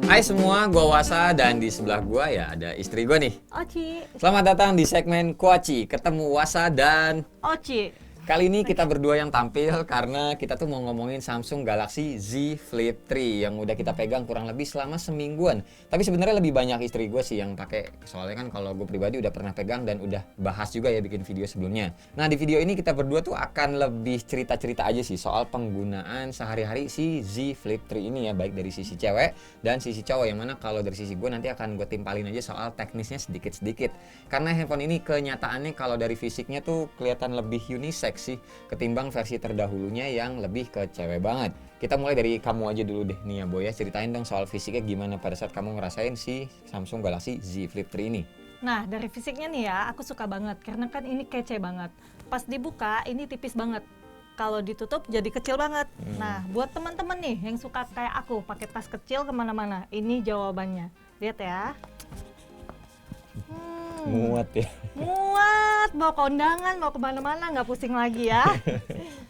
Hai semua, gua Wasa dan di sebelah gua ya ada istri gua nih. Oci. Selamat datang di segmen Kuaci, ketemu Wasa dan Oci. kali ini kita berdua yang tampil karena kita tuh mau ngomongin Samsung Galaxy Z Flip 3 yang udah kita pegang kurang lebih selama semingguan. Tapi sebenarnya lebih banyak istri gue sih yang pakai, soalnya kan kalau gue pribadi udah pernah pegang dan udah bahas juga ya bikin video sebelumnya. Nah di video ini kita berdua tuh akan lebih cerita-cerita aja sih soal penggunaan sehari-hari si Z Flip 3 ini ya, baik dari sisi cewek dan sisi cowok, yang mana kalau dari sisi gue nanti akan gue timpalin aja soal teknisnya sedikit-sedikit. Karena handphone ini kenyataannya kalau dari fisiknya tuh kelihatan lebih unisex sih ketimbang versi terdahulunya yang lebih ke cewek banget. Kita mulai dari kamu aja dulu deh nih ya Boy ya, ceritain dong soal fisiknya gimana pada saat kamu ngerasain si Samsung Galaxy Z Flip 3 ini. Nah, dari fisiknya nih ya, aku suka banget karena kan ini kece banget. Pas dibuka ini tipis banget. Kalau ditutup jadi kecil banget. Nah, buat teman-teman nih yang suka kayak aku pakai tas kecil kemana-mana, ini jawabannya. Lihat ya. Muat ya. Muat, mau ke undangan, mau kemana-mana, nggak pusing lagi ya.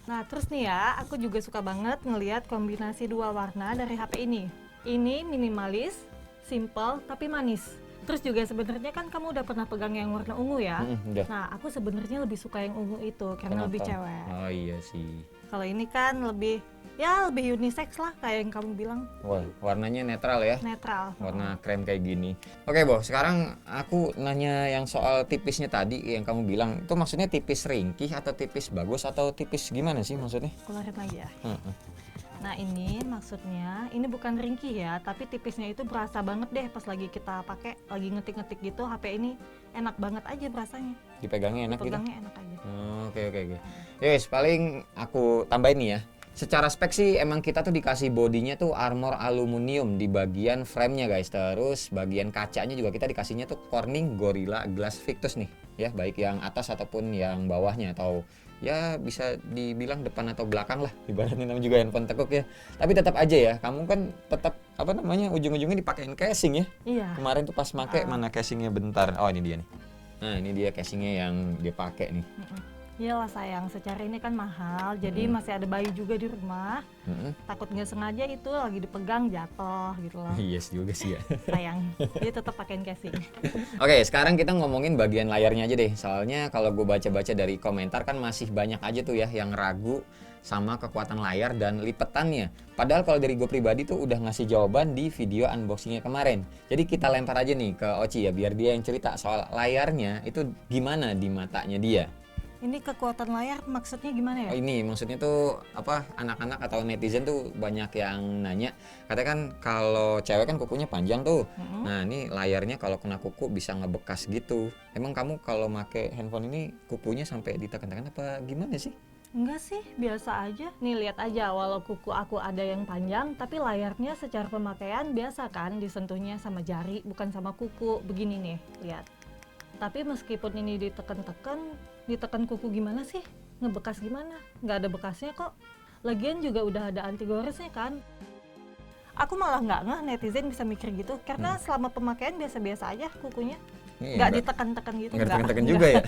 Nah, terus nih ya, aku juga suka banget ngelihat kombinasi dua warna dari HP ini. Ini minimalis, simple, tapi manis. Terus juga sebenarnya kan kamu udah pernah pegang yang warna ungu ya. Udah. Nah, aku sebenarnya lebih suka yang ungu itu karena lebih cewek. Oh iya sih. Kalau ini kan lebih unisex lah kayak yang kamu bilang, Wah, warnanya netral ya. netral. Warna krem kayak gini. Oke, Bo, sekarang aku nanya yang soal tipisnya tadi yang kamu bilang. Itu maksudnya tipis ringkih atau tipis bagus atau tipis gimana sih maksudnya? Keluarin lagi ya. Heeh. Nah ini maksudnya, ini bukan ringkih ya, tapi tipisnya itu berasa banget deh pas lagi kita pakai, lagi ngetik-ngetik gitu, HP ini enak banget aja berasanya. Dipegangnya enak gitu? Pegangnya enak aja. Oke. Yes, paling aku tambahin nih ya. Secara spek sih emang kita tuh dikasih bodinya tuh armor aluminium di bagian frame-nya guys. Terus bagian kacanya juga kita dikasihnya tuh Corning Gorilla Glass Victus nih. Ya, baik yang atas ataupun yang bawahnya, atau ya bisa dibilang depan atau belakang lah. Ibaratnya namanya juga handphone tekuk ya. Tapi tetap aja ya, kamu kan tetap ujung-ujungnya dipakein casing ya. Iya. Kemarin tuh pas make mana casingnya bentar. Oh, ini dia nih. Nah, ini dia casingnya yang dia pakai nih. Iyalah sayang, secara ini kan mahal, jadi masih ada bayi juga di rumah. Takut nggak sengaja itu lagi dipegang jatuh gitu loh. Yes juga sih ya. Sayang, dia tetap pakein casing. Oke, sekarang kita ngomongin bagian layarnya aja deh. Soalnya kalau gue baca-baca dari komentar kan masih banyak aja tuh ya yang ragu sama kekuatan layar dan lipetannya. Padahal kalau dari gue pribadi tuh udah ngasih jawaban di video unboxingnya kemarin. Jadi kita lempar aja nih ke Oci ya, biar dia yang cerita soal layarnya itu gimana di matanya dia. Ini kekuatan layar maksudnya gimana ya? Oh, ini maksudnya tuh apa, anak-anak atau netizen tuh banyak yang nanya, katanya kan kalau cewek kan kukunya panjang tuh. Nah ini layarnya kalau kena kuku bisa ngebekas gitu. Emang kamu kalau make handphone ini kukunya sampai ditekan-tekan apa gimana sih? Enggak sih, biasa aja. Nih lihat aja, walau kuku aku ada yang panjang, tapi layarnya secara pemakaian biasa kan, disentuhnya sama jari bukan sama kuku. Begini nih, lihat. Tapi meskipun ini ditekan kuku gimana sih? Ngebekas gimana? Nggak ada bekasnya kok. Lagian juga udah ada anti goresnya kan. Aku malah nggak ngeh netizen bisa mikir gitu, karena selama pemakaian biasa-biasa aja kukunya. Nggak ditekan-tekan gitu. Nggak ditekan-tekan juga ya?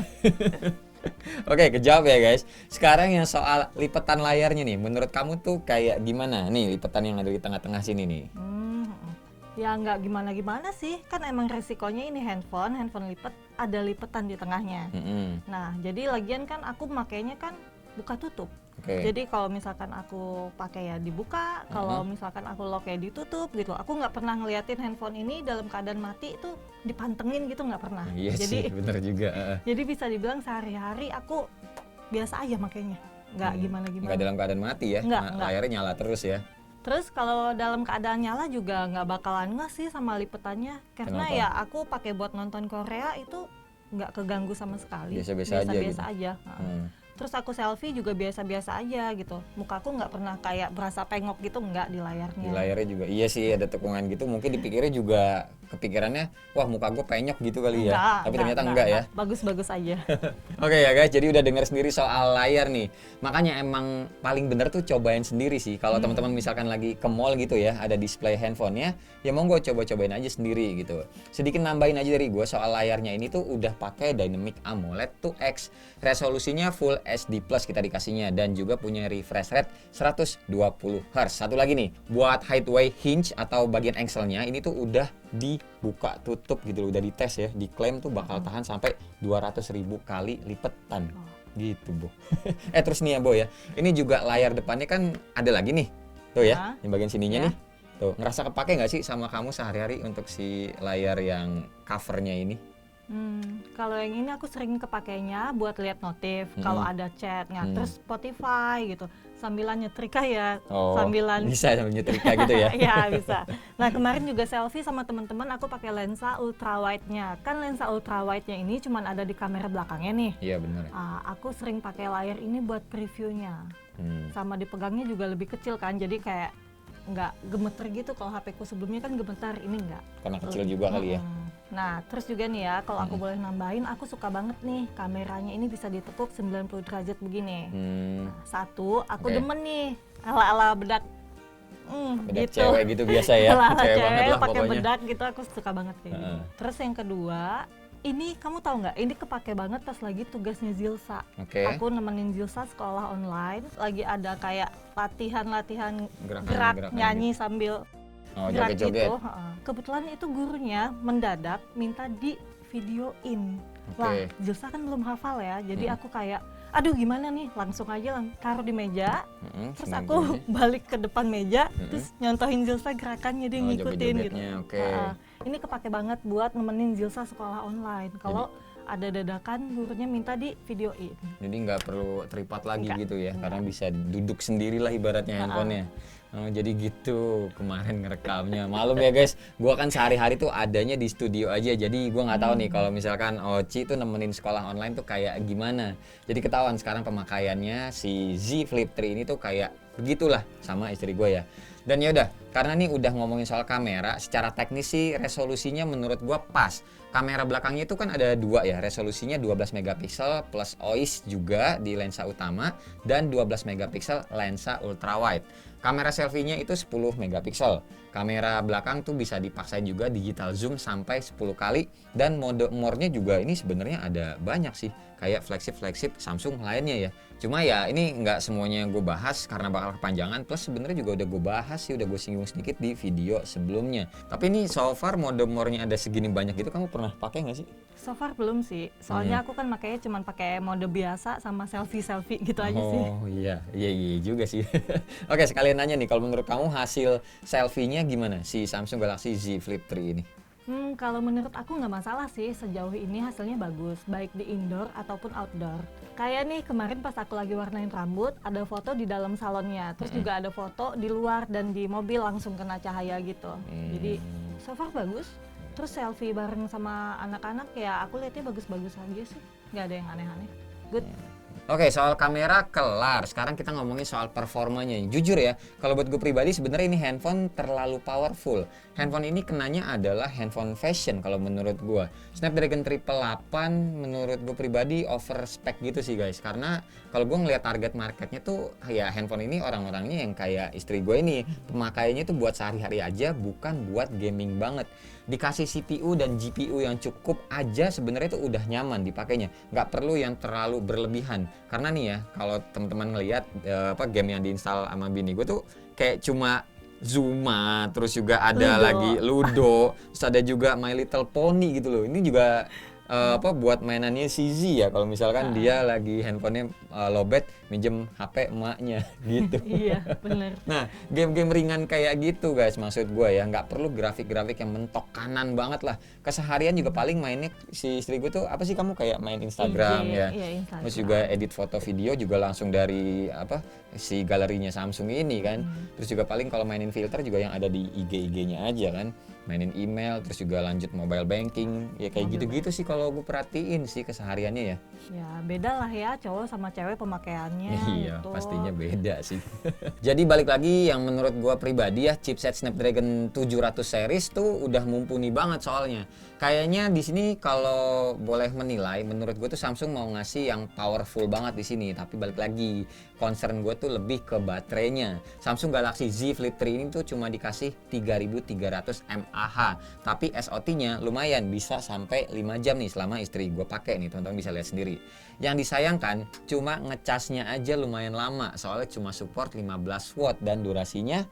Oke, kejawab ya guys. Sekarang yang soal lipetan layarnya nih, menurut kamu tuh kayak gimana? Nih lipetan yang ada di tengah-tengah sini nih. Ya nggak gimana-gimana sih, kan emang resikonya ini handphone lipet, ada lipetan di tengahnya. Nah, jadi lagian kan aku makainya kan buka tutup. Jadi kalau misalkan aku pakai ya dibuka, kalau misalkan aku lock ya ditutup gitu. Aku nggak pernah ngeliatin handphone ini dalam keadaan mati itu dipantengin gitu, nggak pernah. Iya Jadi sih, bener juga. jadi bisa dibilang sehari-hari aku biasa aja makainya, nggak gimana-gimana. Nggak dalam keadaan mati ya? Nggak. Layarnya nyala terus ya? Terus kalau dalam keadaan nyala juga nggak bakalan nggak sih sama lipetannya, karena Kenapa? ya aku pakai buat nonton Korea itu nggak keganggu sama sekali. Biasa-biasa aja. Terus aku selfie juga biasa-biasa aja gitu. Mukaku nggak pernah kayak berasa pengok gitu, nggak di layarnya. Di layarnya juga iya sih ada tekungan gitu, mungkin dipikirnya juga kepikirannya wah muka gue penyok gitu kali ya. Tapi ternyata enggak ya. Bagus-bagus aja. Oke ya guys, jadi udah dengar sendiri soal layar nih. Makanya emang paling bener tuh cobain sendiri sih. Kalau teman-teman misalkan lagi ke mall gitu ya, ada display handphonenya, ya monggo coba-cobain aja sendiri gitu. Sedikit nambahin aja dari gue soal layarnya ini tuh udah pakai Dynamic AMOLED 2X. Resolusinya Full SD Plus kita dikasihnya, dan juga punya refresh rate 120 Hz. Satu lagi nih, buat highway hinge atau bagian engselnya ini tuh udah dibuka tutup gitu loh, udah dites ya, diklaim tuh bakal tahan sampai 200.000 kali lipetan. Gitu, Bu. Terus nih ya, Bo ya. Ini juga layar depannya kan ada lagi nih. Tuh ya, yang bagian sininya nih. Tuh, ngerasa kepake nggak sih sama kamu sehari-hari untuk si layar yang covernya ini? Kalau yang ini aku sering kepakainya buat lihat notif, kalau ada chatnya, terus Spotify gitu, sambilan nyetrika ya, sambilan bisa sambil nyetrika gitu ya? Iya bisa. Nah kemarin juga selfie sama teman-teman aku pakai lensa ultrawide-nya. Kan lensa ultrawide-nya ini cuma ada di kamera belakangnya nih. Iya benar. Aku sering pakai layar ini buat previewnya. Sama dipegangnya juga lebih kecil kan, jadi kayak nggak gemeter gitu. Kalau HP ku sebelumnya kan gemeter, ini nggak. Karena kecil juga kali ya. Nah, terus juga nih ya, kalau aku boleh nambahin, aku suka banget nih kameranya ini bisa ditekuk 90 derajat begini. Nah, satu, aku demen nih ala-ala bedak. Bedak gitu. cewek gitu biasa ya. Ala-ala Cewek cewek banget lah pakai pokoknya. bedak gitu, aku suka banget kayak gitu. Terus yang kedua, ini kamu tahu nggak? Ini kepake banget pas lagi tugasnya Zilsa. Aku nemenin Zilsa sekolah online, lagi ada kayak latihan-latihan gerak nyanyi sambil gerak gitu. Kebetulan itu gurunya mendadak minta di videoin. Wah, Zilsa kan belum hafal ya, jadi aku kayak, aduh gimana nih, langsung aja taruh di meja, terus aku balik ke depan meja, terus nyontohin Zilsa gerakannya, dia ngikutin gitu. Ini kepake banget buat nemenin Zilsa sekolah online. Kalau ada dadakan gurunya minta di videoin. Jadi nggak perlu tripat lagi gitu ya, karena bisa duduk sendirilah ibaratnya handphonenya. Jadi gitu kemarin ngerekamnya. Malum ya guys, gua kan sehari-hari tuh adanya di studio aja. Jadi gua nggak tahu nih kalau misalkan Oci tuh nemenin sekolah online tuh kayak gimana. Jadi ketahuan sekarang pemakaiannya si Z Flip 3 ini tuh kayak begitulah sama istri gue ya. Dan yaudah, karena nih udah ngomongin soal kamera, secara teknis sih resolusinya menurut gua pas. Kamera belakangnya itu kan ada dua ya, resolusinya 12 megapiksel plus OIS juga di lensa utama dan 12 megapiksel lensa ultrawide. Kamera selfie-nya itu 10 megapiksel. Kamera belakang tuh bisa dipaksain juga digital zoom sampai 10 kali, dan mode more-nya juga ini sebenarnya ada banyak sih, kayak flagship Samsung lainnya ya. Cuma ya ini nggak semuanya gue bahas karena bakal kepanjangan, plus sebenarnya juga udah gue bahas sih, udah gue singgung sedikit di video sebelumnya. Tapi ini so far mode more-nya ada segini banyak gitu, kamu pernah pakai nggak sih? So far belum sih, soalnya aku kan makanya cuma pakai mode biasa sama selfie gitu aja sih. Oh iya juga sih. Oke, sekalian nanya nih, kalau menurut kamu hasil selfie-nya gimana si Samsung Galaxy Z Flip 3 ini? Kalau menurut aku nggak masalah sih, sejauh ini hasilnya bagus, baik di indoor ataupun outdoor. Kayak nih kemarin pas aku lagi warnain rambut, ada foto di dalam salonnya, terus juga ada foto di luar dan di mobil langsung kena cahaya gitu. Jadi so far bagus. Terus selfie bareng sama anak-anak ya aku lihatnya bagus-bagus aja sih, nggak ada yang aneh-aneh. Good. Oke, soal kamera kelar. Sekarang kita ngomongin soal performanya. Jujur ya, kalau buat gue pribadi sebenarnya ini handphone terlalu powerful. Handphone ini kenanya adalah handphone fashion kalau menurut gue. Snapdragon 888 menurut gue pribadi over spec gitu sih guys. Karena kalau gue ngeliat target marketnya tuh ya handphone ini orang-orangnya yang kayak istri gue ini. Pemakaiannya tuh buat sehari-hari aja, bukan buat gaming banget. Dikasih CPU dan GPU yang cukup aja sebenarnya itu udah nyaman dipakainya, nggak perlu yang terlalu berlebihan. Karena nih ya, kalau teman-teman ngelihat game yang diinstal sama bini gue tuh kayak cuma Zuma, terus juga ada lagi Ludo, terus ada juga My Little Pony gitu loh. Ini juga buat mainannya si Z ya, kalau misalkan dia lagi handphonenya lowbat minjem HP emaknya gitu. Iya bener. Nah, game-game ringan kayak gitu guys, maksud gue ya, nggak perlu grafik-grafik yang mentok kanan banget lah. Keseharian juga paling mainnya si istri gue tuh apa sih, kamu kayak main Instagram ya, Instagram. terus juga edit foto video juga langsung dari si galerinya Samsung ini kan. Terus juga paling kalau mainin filter juga yang ada di IG-nya aja kan, mainin email, terus juga lanjut mobile banking ya, kayak gitu-gitu sih kalau gue perhatiin sih kesehariannya ya. Ya beda lah ya cowok sama cewek pemakaiannya. Iya, gitu. pastinya beda sih. Jadi balik lagi, yang menurut gua pribadi ya, chipset Snapdragon 700 series tuh udah mumpuni banget soalnya. Kayaknya di sini kalau boleh menilai, menurut gua tuh Samsung mau ngasih yang powerful banget di sini. Tapi balik lagi, concern gua tuh lebih ke baterainya. Samsung Galaxy Z Flip 3 ini tuh cuma dikasih 3300 mAh AH. Tapi SOT-nya lumayan, bisa sampai 5 jam nih selama istri gue pakai nih, teman-teman bisa lihat sendiri. Yang disayangkan cuma ngecasnya aja lumayan lama, soalnya cuma support 15 watt dan durasinya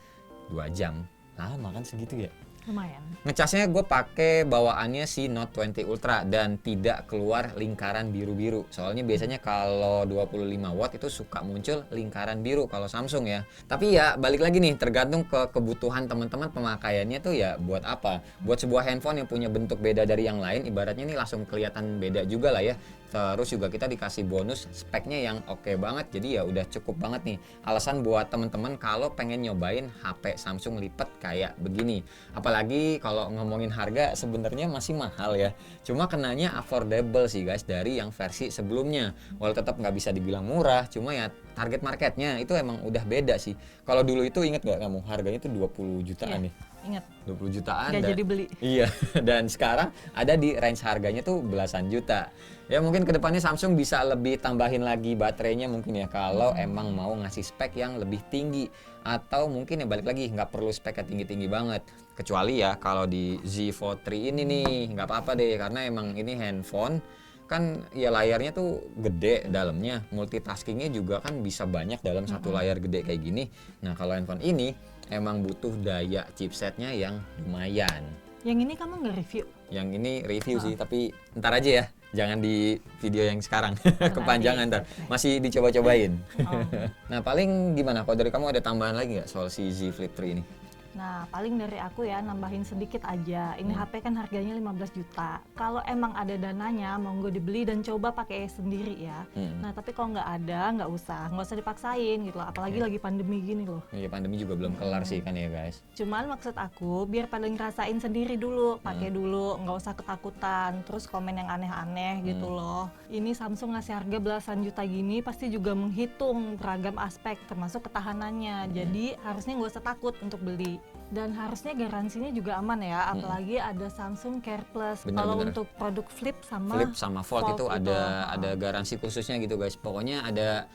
2 jam. Lama kan segitu ya? Lumayan. Ngecasnya gue pakai bawaannya si Note 20 Ultra dan tidak keluar lingkaran biru-biru. Soalnya biasanya kalau 25 watt itu suka muncul lingkaran biru kalau Samsung ya. Tapi ya balik lagi nih, tergantung ke kebutuhan teman-teman pemakaiannya tuh ya buat apa. Buat sebuah handphone yang punya bentuk beda dari yang lain, ibaratnya ini langsung kelihatan beda juga lah ya. Terus juga kita dikasih bonus speknya yang oke banget, jadi ya udah cukup banget nih alasan buat teman-teman kalau pengen nyobain HP Samsung lipat kayak begini. Apalagi kalau ngomongin harga sebenarnya masih mahal ya, cuma kenanya affordable sih guys dari yang versi sebelumnya. Walau tetap nggak bisa dibilang murah, cuma ya target marketnya itu emang udah beda sih. Kalau dulu itu inget nggak kamu harganya itu 20 jutaan nih? Ingat. 20 jutaan Nggak jadi beli. Iya, dan sekarang ada di range harganya tuh belasan juta. Ya mungkin kedepannya Samsung bisa lebih tambahin lagi baterainya mungkin ya, kalau emang mau ngasih spek yang lebih tinggi. Atau mungkin ya balik lagi, nggak perlu spek yang tinggi-tinggi banget. Kecuali ya kalau di Z Fold 3 ini nih, nggak apa-apa deh, karena emang ini handphone kan ya layarnya tuh gede dalamnya, multitaskingnya juga kan bisa banyak dalam satu layar gede kayak gini. Nah kalau handphone ini emang butuh daya chipsetnya yang lumayan. Yang ini kamu nggak review? Yang ini review sih, tapi ntar aja ya, jangan di video yang sekarang. Kepanjangan ntar, masih dicoba-cobain. Nah paling gimana, kalau dari kamu ada tambahan lagi nggak soal si Z Flip 3 ini? Nah, paling dari aku ya nambahin sedikit aja. Ini HP kan harganya 15 juta. Kalau emang ada dananya, monggo dibeli dan coba pakai sendiri ya. Nah, tapi kalau nggak ada, nggak usah dipaksain gitu loh. Apalagi lagi pandemi gini loh. Iya, pandemi juga belum kelar sih kan ya guys. Cuman maksud aku biar pada ngerasain sendiri dulu, pakai dulu, nggak usah ketakutan, terus komen yang aneh-aneh gitu loh. Ini Samsung ngasih harga belasan juta gini pasti juga menghitung beragam aspek termasuk ketahanannya. Jadi harusnya nggak usah takut untuk beli. Dan harusnya garansinya juga aman ya, apalagi ada Samsung Care Plus. Kalau untuk produk Flip sama Fold itu ada garansi khususnya gitu guys. Pokoknya ada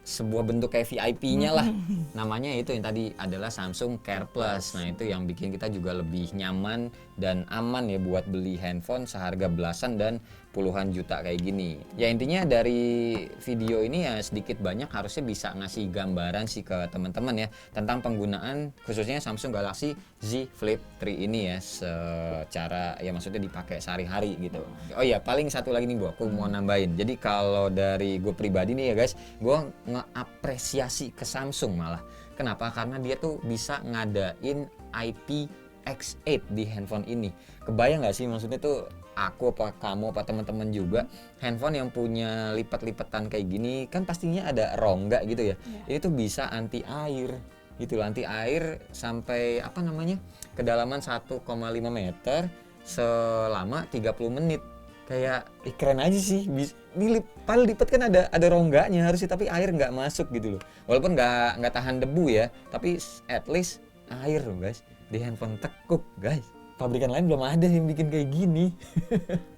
sebuah bentuk kayak VIP-nya lah. Namanya itu yang tadi adalah Samsung Care Plus. Nah, itu yang bikin kita juga lebih nyaman dan aman ya buat beli handphone seharga belasan dan puluhan juta kayak gini. Ya intinya dari video ini ya sedikit banyak harusnya bisa ngasih gambaran sih ke teman-teman ya tentang penggunaan khususnya Samsung Galaxy Z Flip 3 ini ya secara ya maksudnya dipakai sehari-hari gitu. Oh iya, paling satu lagi nih Bu, aku mau nambahin. Jadi kalau dari gue pribadi nih ya guys, gue ngeapresiasi ke Samsung malah. Kenapa? Karena dia tuh bisa ngadain IPX8 di handphone ini. Kebayang nggak sih maksudnya tuh aku apa kamu apa teman-teman juga handphone yang punya lipat-lipatan kayak gini kan pastinya ada rongga gitu ya. Ini tuh bisa anti air gitu loh, anti air sampai apa namanya kedalaman 1,5 meter selama 30 menit. Kayak keren aja sih. Ini paling lipat kan ada rongganya harusnya, tapi air nggak masuk gitu loh. Walaupun nggak tahan debu ya, tapi at least air loh guys di handphone tekuk guys. Pabrikan lain belum ada yang bikin kayak gini.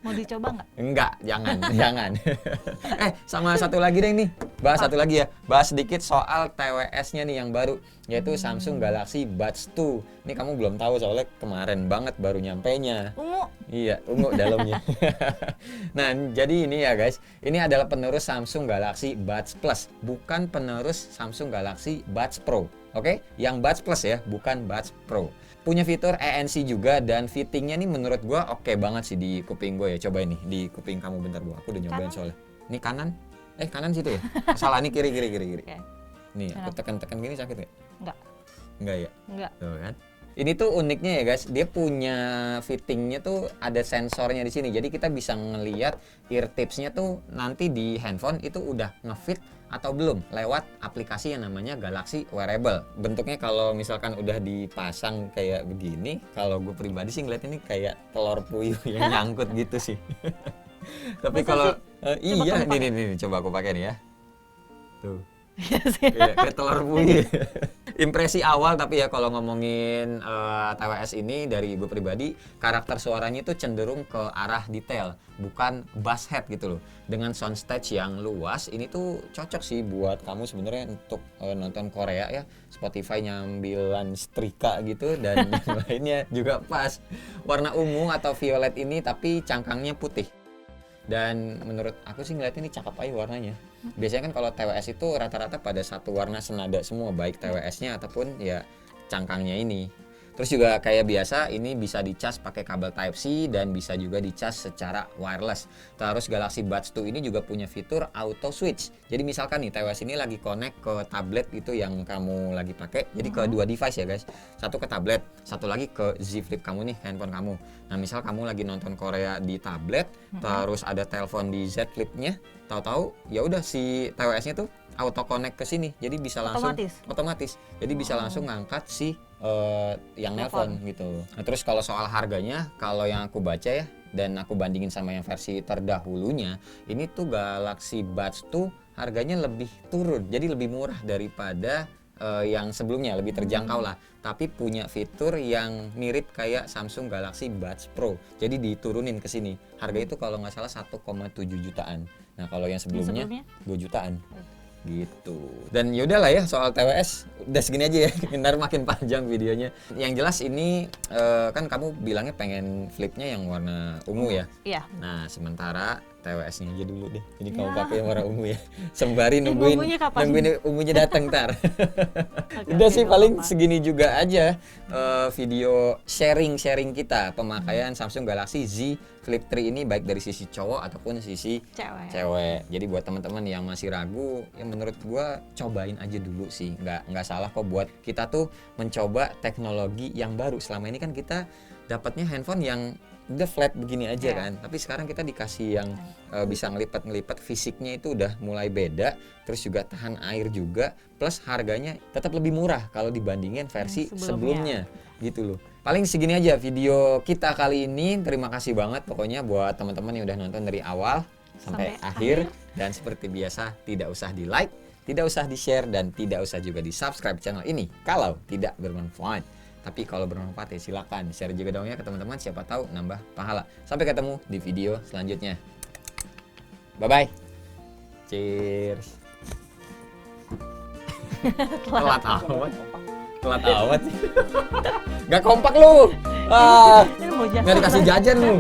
Mau dicoba nggak? Enggak, jangan. Sama satu lagi deh nih. Bahas satu lagi ya. Bahas sedikit soal TWS-nya nih yang baru, yaitu Samsung Galaxy Buds 2. Ini kamu belum tahu soalnya kemarin banget baru nyampenya. Ungu. Iya, ungu dalamnya. Nah, jadi ini ya guys. Ini adalah penerus Samsung Galaxy Buds Plus, bukan penerus Samsung Galaxy Buds Pro. Oke? Yang Buds Plus ya, bukan Buds Pro. Punya fitur ANC juga dan fittingnya nih menurut gua oke banget sih di kuping gue ya. Coba ini di kuping kamu bentar Bu, aku udah nyobain soalnya. Ini kanan, kanan situ ya? Salah, nih kiri. Okay. Nih aku tekan-tekan gini sakit nggak? Enggak ya? Enggak. Tuh kan? Ini tuh uniknya ya guys, dia punya fittingnya tuh ada sensornya di sini. Jadi kita bisa ngelihat ear tipsnya tuh nanti di handphone itu udah ngefit atau belum lewat aplikasi yang namanya Galaxy Wearable. Bentuknya kalau misalkan udah dipasang kayak begini, kalau gue pribadi sih ngeliat ini kayak telur puyuh yang nyangkut gitu sih. Tapi kalau iya nih coba aku pakai nih ya. Tuh. Iya sih. Kayak telur buyut. Impresi awal tapi ya kalau ngomongin TWS ini dari gue pribadi, karakter suaranya itu cenderung ke arah detail, bukan bass head gitu loh. Dengan soundstage yang luas, ini tuh cocok sih buat kamu sebenarnya untuk nonton Korea ya. Spotify nyambilan setrika gitu dan yang lainnya juga pas. Warna ungu atau violet ini tapi cangkangnya putih. Dan menurut aku sih ngeliat ini cakep aja warnanya. Biasanya kan kalau TWS itu rata-rata pada satu warna senada semua, baik TWS-nya ataupun ya cangkangnya ini. Terus juga kayak biasa ini bisa dicas pakai kabel Type-C dan bisa juga dicas secara wireless. Terus Galaxy Buds 2 ini juga punya fitur auto switch. Jadi misalkan nih TWS ini lagi connect ke tablet itu yang kamu lagi pakai. Jadi ke dua device ya guys. Satu ke tablet, satu lagi ke Z Flip kamu nih, handphone kamu. Nah, misal kamu lagi nonton Korea di tablet, terus ada telepon di Z Flip-nya, tahu-tahu ya udah si TWS-nya tuh auto connect ke sini. Jadi bisa langsung otomatis. Jadi bisa langsung ngangkat si yang nelpon gitu. Nah, terus kalau soal harganya, kalau yang aku baca ya dan aku bandingin sama yang versi terdahulunya, ini tuh Galaxy Buds tuh harganya lebih turun. Jadi lebih murah daripada yang sebelumnya, lebih terjangkau lah. Tapi punya fitur yang mirip kayak Samsung Galaxy Buds Pro. Jadi diturunin ke sini. Harga itu kalau nggak salah 1,7 jutaan. Nah, kalau yang sebelumnya 2 jutaan. Gitu. Dan yaudah lah ya soal TWS udah segini aja ya, ntar makin panjang videonya. Yang jelas ini kan kamu bilangnya pengen flipnya yang warna ungu ya. Iya. Nah sementara TWS-nya aja dulu deh. Jadi kamu pakai yang warna ungu ya. Sembari nungguin ungunya datang ntar. Udah sih paling segini juga aja video sharing kita pemakaian Samsung Galaxy Z Flip 3 ini, baik dari sisi cowok ataupun sisi cewek. Jadi buat teman-teman yang masih ragu, ya menurut gua cobain aja dulu sih. Nggak salah kok buat kita tuh mencoba teknologi yang baru. Selama ini kan kita dapatnya handphone yang udah flat begini aja kan. Tapi sekarang kita dikasih yang bisa ngelipat fisiknya itu udah mulai beda, terus juga tahan air juga, plus harganya tetap lebih murah kalau dibandingin versi sebelumnya gitu loh. Paling segini aja video kita kali ini. Terima kasih banget pokoknya buat teman-teman yang udah nonton dari awal sampai akhir. Dan seperti biasa, tidak usah di like, tidak usah di share, dan tidak usah juga di subscribe channel ini kalau tidak bermanfaat. Tapi kalau bermanfaat ya silakan share juga dong ya ke teman-teman, siapa tahu nambah pahala. Sampai ketemu di video selanjutnya. Bye bye. Cheers. Telat amat. Telat amat sih. Gak kompak lu. Nggak dikasih jajan lu.